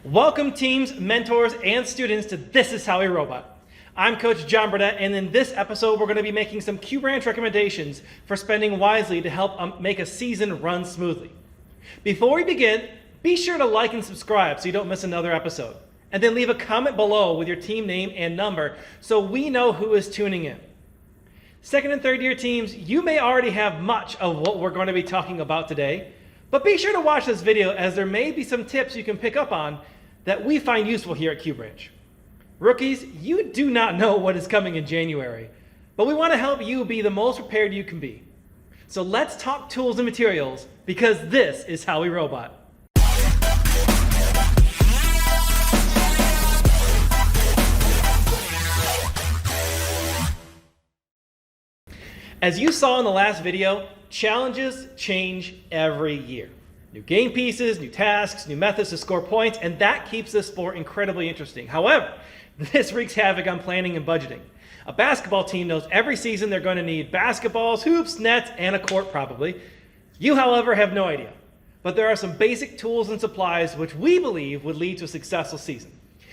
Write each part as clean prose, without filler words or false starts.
Welcome teams, mentors, and students to This Is How We Robot. I'm Coach John Burnett, and in this episode, we're going to be making some Q-Branch recommendations for spending wisely to help make a season run smoothly. Before we begin, be sure to like and subscribe so you don't miss another episode. And then leave a comment below with your team name and number so we know who is tuning in. Second and third year teams, you may already have much of what we're going to be talking about today, but be sure to watch this video as there may be some tips you can pick up on that we find useful here at Q-Branch. Rookies, you do not know what is coming in January, but we want to help you be the most prepared you can be. So let's talk tools and materials, because this is how we robot. As you saw in the last video, challenges change every year. New game pieces, new tasks, new methods to score points, and that keeps this sport incredibly interesting. However, this wreaks havoc on planning and budgeting. A basketball team knows every season they're going to need basketballs, hoops, nets, and a court probably. You, however, have no idea. But there are some basic tools and supplies which we believe would lead to a successful season.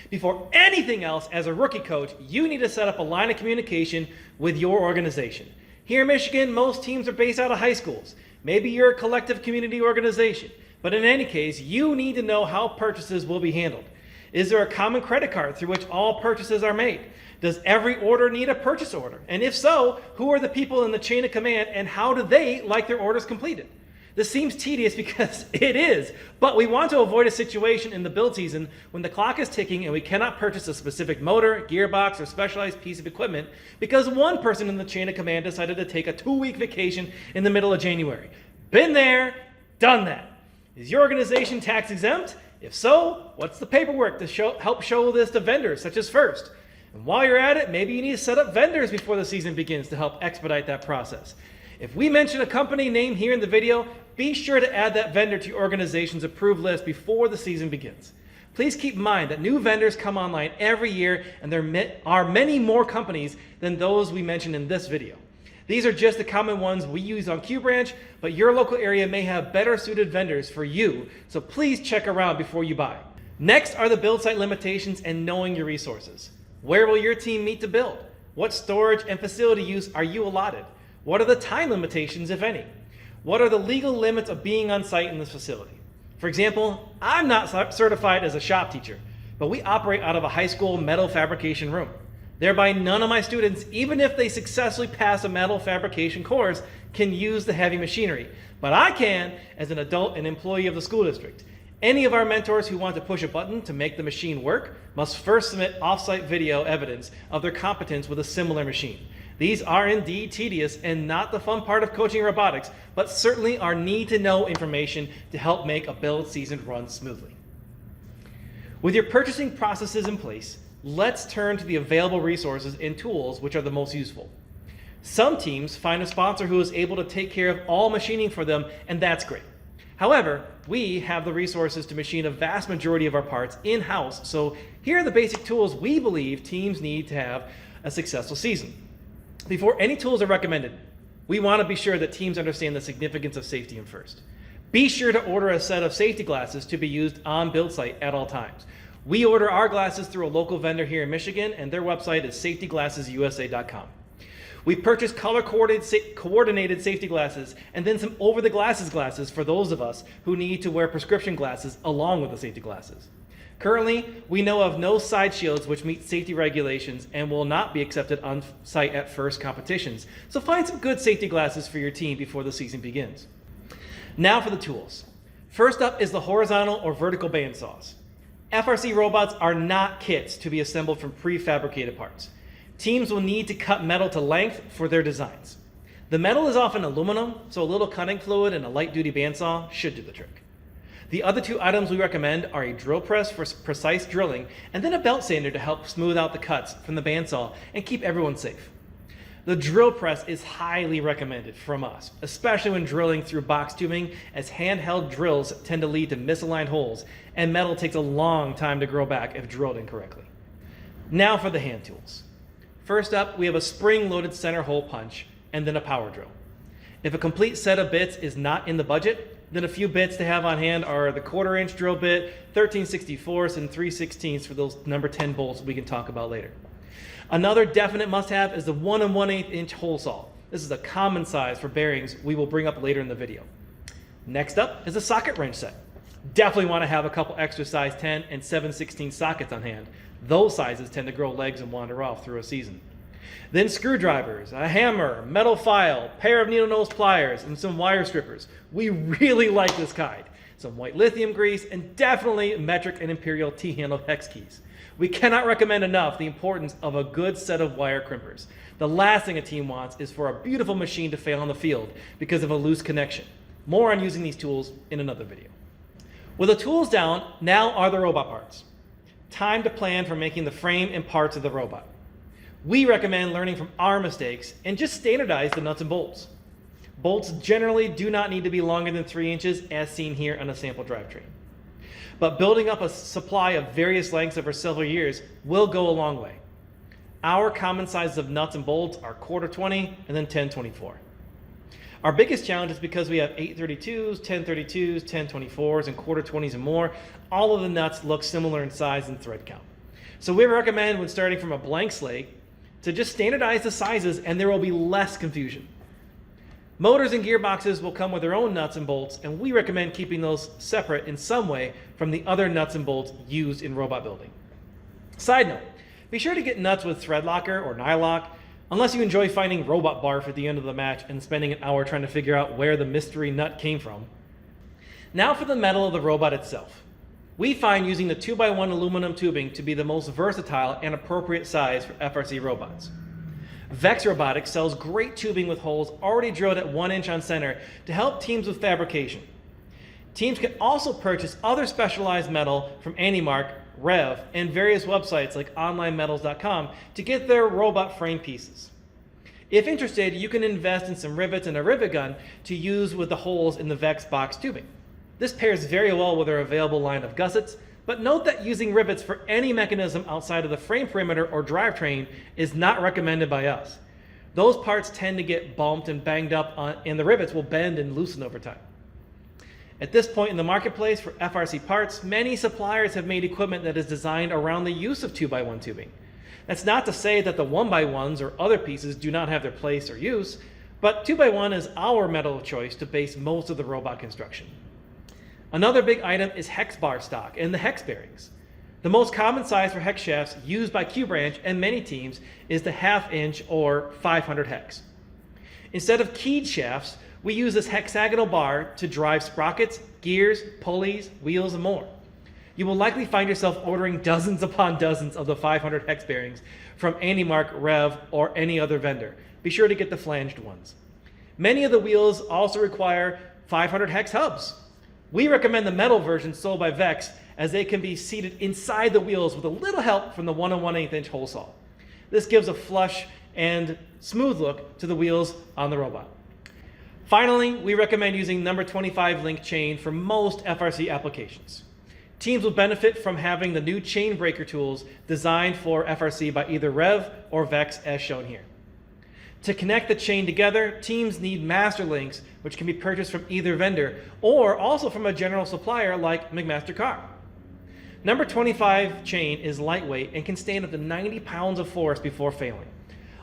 Before anything else, as a rookie coach, you need to set up a line of communication with your organization. Here in Michigan, most teams are based out of high schools. Maybe you're a collective community organization, but in any case, you need to know how purchases will be handled. Is there a common credit card through which all purchases are made? Does every order need a purchase order? And if so, who are the people in the chain of command and how do they like their orders completed? This seems tedious because it is, but we want to avoid a situation in the build season when the clock is ticking and we cannot purchase a specific motor, gearbox, or specialized piece of equipment because one person in the chain of command decided to take a 2-week vacation in the middle of January. Been there, done that. Is your organization tax exempt? If so, what's the paperwork to help show this to vendors such as First? And while you're at it, maybe you need to set up vendors before the season begins to help expedite that process. If we mention a company name here in the video, be sure to add that vendor to your organization's approved list before the season begins. Please keep in mind that new vendors come online every year and there are many more companies than those we mentioned in this video. These are just the common ones we use on Q-Branch, but your local area may have better suited vendors for you, so please check around before you buy. Next are the build site limitations and knowing your resources. Where will your team meet to build? What storage and facility use are you allotted? What are the time limitations, if any? What are the legal limits of being on site in this facility? For example, I'm not certified as a shop teacher, but we operate out of a high school metal fabrication room. Thereby, none of my students, even if they successfully pass a metal fabrication course, can use the heavy machinery. But I can as an adult and employee of the school district. Any of our mentors who want to push a button to make the machine work must first submit off-site video evidence of their competence with a similar machine. These are indeed tedious and not the fun part of coaching robotics, but certainly are need-to-know information to help make a build season run smoothly. With your purchasing processes in place, let's turn to the available resources and tools which are the most useful. Some teams find a sponsor who is able to take care of all machining for them, and that's great. However, we have the resources to machine a vast majority of our parts in-house, so here are the basic tools we believe teams need to have a successful season. Before any tools are recommended, we want to be sure that teams understand the significance of safety in First. Be sure to order a set of safety glasses to be used on build site at all times. We order our glasses through a local vendor here in Michigan, and their website is safetyglassesusa.com. We purchase color-coordinated safety glasses and then some over-the-glasses glasses for those of us who need to wear prescription glasses along with the safety glasses. Currently, we know of no side shields which meet safety regulations and will not be accepted on site at First competitions, so find some good safety glasses for your team before the season begins. Now for the tools. First up is the horizontal or vertical bandsaws. FRC robots are not kits to be assembled from prefabricated parts. Teams will need to cut metal to length for their designs. The metal is often aluminum, so a little cutting fluid and a light-duty bandsaw should do the trick. The other two items we recommend are a drill press for precise drilling and then a belt sander to help smooth out the cuts from the bandsaw and keep everyone safe. The drill press is highly recommended from us, especially when drilling through box tubing, as handheld drills tend to lead to misaligned holes, and metal takes a long time to grow back if drilled incorrectly. Now for the hand tools. First up, we have a spring-loaded center hole punch, and then a power drill. If a complete set of bits is not in the budget, then a few bits to have on hand are the 1/4-inch drill bit, 13/64, and 3/16 for those number 10 bolts we can talk about later. Another definite must-have is the 1 1/8-inch hole saw. This is a common size for bearings we will bring up later in the video. Next up is a socket wrench set. Definitely want to have a couple extra size 10 and 7/16 sockets on hand. Those sizes tend to grow legs and wander off through a season. Then screwdrivers, a hammer, metal file, pair of needle nose pliers, and some wire strippers. We really like this kind. Some white lithium grease, and definitely metric and imperial T-handle hex keys. We cannot recommend enough the importance of a good set of wire crimpers. The last thing a team wants is for a beautiful machine to fail on the field because of a loose connection. More on using these tools in another video. With the tools down, now are the robot parts. Time to plan for making the frame and parts of the robot. We recommend learning from our mistakes and just standardize the nuts and bolts. Bolts generally do not need to be longer than 3 inches, as seen here on a sample drivetrain. But building up a supply of various lengths over several years will go a long way. Our common sizes of nuts and bolts are 1/4-20 and then 10/24. Our biggest challenge is because we have 832s, 1032s, 1024s, and 1/4-20s and more. All of the nuts look similar in size and thread count. So we recommend, when starting from a blank slate, to just standardize the sizes and there will be less confusion. Motors and gearboxes will come with their own nuts and bolts, and we recommend keeping those separate in some way from the other nuts and bolts used in robot building. Side note, be sure to get nuts with thread locker or nylock, unless you enjoy finding robot barf at the end of the match and spending an hour trying to figure out where the mystery nut came from. Now for the metal of the robot itself. We find using the 2x1 aluminum tubing to be the most versatile and appropriate size for FRC robots. Vex Robotics sells great tubing with holes already drilled at 1 inch on center to help teams with fabrication. Teams can also purchase other specialized metal from AndyMark, Rev, and various websites like onlinemetals.com to get their robot frame pieces. If interested, you can invest in some rivets and a rivet gun to use with the holes in the Vex box tubing. This pairs very well with our available line of gussets, but note that using rivets for any mechanism outside of the frame perimeter or drivetrain is not recommended by us. Those parts tend to get bumped and banged up and the rivets will bend and loosen over time. At this point in the marketplace for FRC parts, many suppliers have made equipment that is designed around the use of 2x1 tubing. That's not to say that the 1x1s or other pieces do not have their place or use, but 2x1 is our metal of choice to base most of the robot construction. Another big item is hex bar stock and the hex bearings. The most common size for hex shafts used by Q-Branch and many teams is the 1/2 inch or 500 hex. Instead of keyed shafts, we use this hexagonal bar to drive sprockets, gears, pulleys, wheels, and more. You will likely find yourself ordering dozens upon dozens of the 500 hex bearings from AndyMark, Rev, or any other vendor. Be sure to get the flanged ones. Many of the wheels also require 500 hex hubs. We recommend the metal version sold by Vex, as they can be seated inside the wheels with a little help from the 1 1/8-inch hole saw. This gives a flush and smooth look to the wheels on the robot. Finally, we recommend using number 25 link chain for most FRC applications. Teams will benefit from having the new chain breaker tools designed for FRC by either Rev or Vex, as shown here. To connect the chain together, teams need master links, which can be purchased from either vendor or also from a general supplier like McMaster Carr. Number 25 chain is lightweight and can stand up to 90 pounds of force before failing.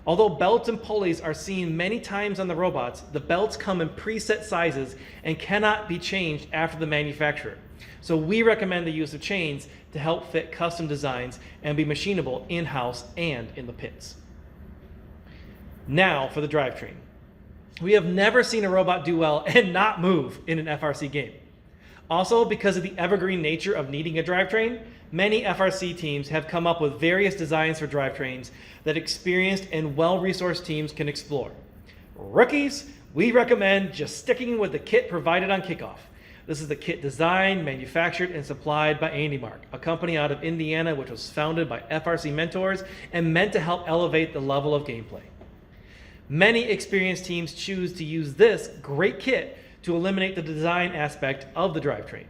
Although belts and pulleys are seen many times on the robots, the belts come in preset sizes and cannot be changed after the manufacturer. So we recommend the use of chains to help fit custom designs and be machinable in-house and in the pits. Now for the drivetrain. We have never seen a robot do well and not move in an FRC game. Also, because of the evergreen nature of needing a drivetrain, many FRC teams have come up with various designs for drivetrains that experienced and well-resourced teams can explore. Rookies, we recommend just sticking with the kit provided on kickoff. This is the kit designed, manufactured, and supplied by AndyMark, a company out of Indiana which was founded by FRC mentors and meant to help elevate the level of gameplay. Many experienced teams choose to use this great kit to eliminate the design aspect of the drivetrain.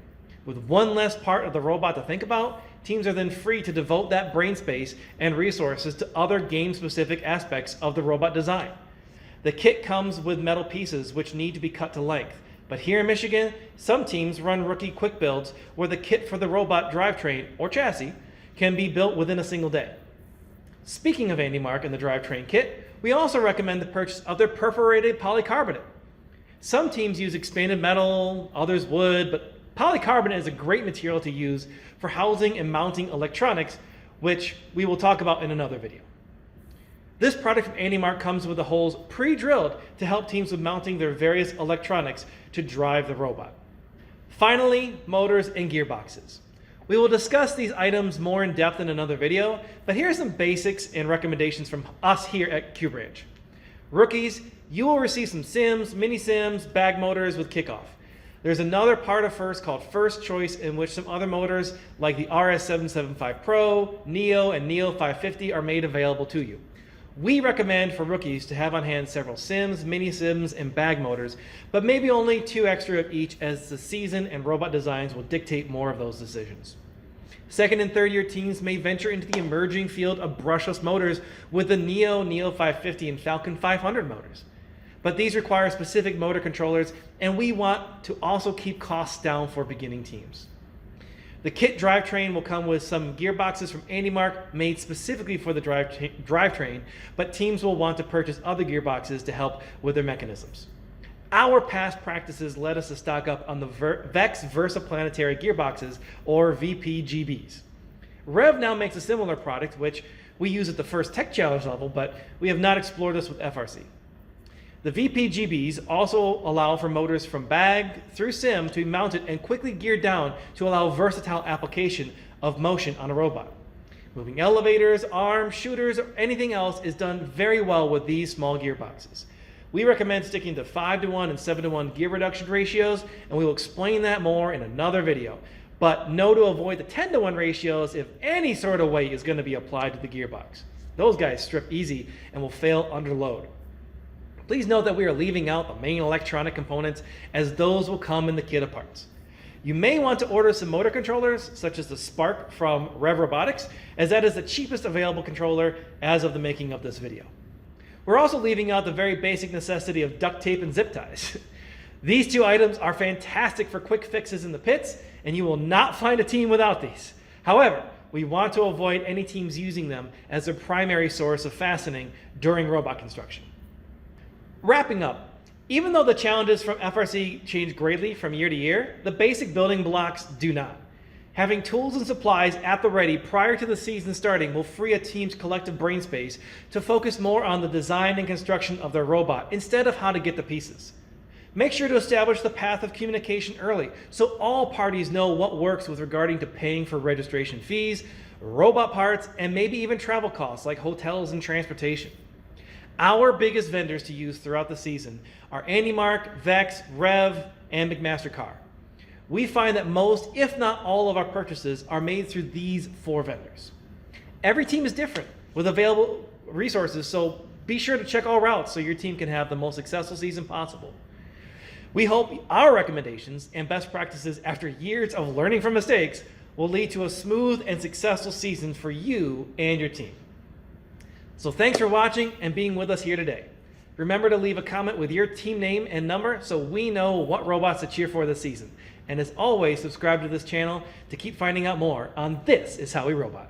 With one less part of the robot to think about, teams are then free to devote that brain space and resources to other game-specific aspects of the robot design. The kit comes with metal pieces which need to be cut to length, but here in Michigan, some teams run rookie quick builds where the kit for the robot drivetrain or chassis can be built within a single day. Speaking of AndyMark and the drivetrain kit, we also recommend the purchase of their perforated polycarbonate. Some teams use expanded metal, others wood, but polycarbonate is a great material to use for housing and mounting electronics, which we will talk about in another video. This product from AndyMark comes with the holes pre-drilled to help teams with mounting their various electronics to drive the robot. Finally, motors and gearboxes. We will discuss these items more in depth in another video, but here are some basics and recommendations from us here at QBranch. Rookies, you will receive some sims, mini sims, bag motors with kickoff. There's another part of First called First Choice, in which some other motors like the RS775 Pro, Neo, and Neo 550 are made available to you. We recommend for rookies to have on hand several sims, mini sims, and bag motors, but maybe only 2 extra of each, as the season and robot designs will dictate more of those decisions. Second and third year teams may venture into the emerging field of brushless motors with the Neo, Neo 550, and Falcon 500 motors. But these require specific motor controllers, and we want to also keep costs down for beginning teams. The kit drivetrain will come with some gearboxes from AndyMark made specifically for the drivetrain, but teams will want to purchase other gearboxes to help with their mechanisms. Our past practices led us to stock up on the VEX Versaplanetary gearboxes, or VPGBs. Rev now makes a similar product, which we use at the first Tech Challenge level, but we have not explored this with FRC. The VPGBs also allow for motors from bag through sim to be mounted and quickly geared down to allow versatile application of motion on a robot. Moving elevators, arms, shooters, or anything else is done very well with these small gearboxes. We recommend sticking to 5:1 and 7:1 gear reduction ratios, and we will explain that more in another video. But know to avoid the 10:1 ratios if any sort of weight is going to be applied to the gearbox. Those guys strip easy and will fail under load. Please note that we are leaving out the main electronic components, as those will come in the kit of parts. You may want to order some motor controllers, such as the Spark from Rev Robotics, as that is the cheapest available controller as of the making of this video. We're also leaving out the very basic necessity of duct tape and zip ties. These 2 items are fantastic for quick fixes in the pits, and you will not find a team without these. However, we want to avoid any teams using them as their primary source of fastening during robot construction. Wrapping up, even though the challenges from FRC change greatly from year to year, the basic building blocks do not. Having tools and supplies at the ready prior to the season starting will free a team's collective brain space to focus more on the design and construction of their robot instead of how to get the pieces. Make sure to establish the path of communication early so all parties know what works with regarding to paying for registration fees, robot parts, and maybe even travel costs like hotels and transportation. Our biggest vendors to use throughout the season are AndyMark, VEX, Rev, and McMaster-Carr. We find that most, if not all, of our purchases are made through these 4 vendors. Every team is different with available resources, so be sure to check all routes so your team can have the most successful season possible. We hope our recommendations and best practices after years of learning from mistakes will lead to a smooth and successful season for you and your team. So thanks for watching and being with us here today. Remember to leave a comment with your team name and number so we know what robots to cheer for this season. And as always, subscribe to this channel to keep finding out more on This Is How We Robot.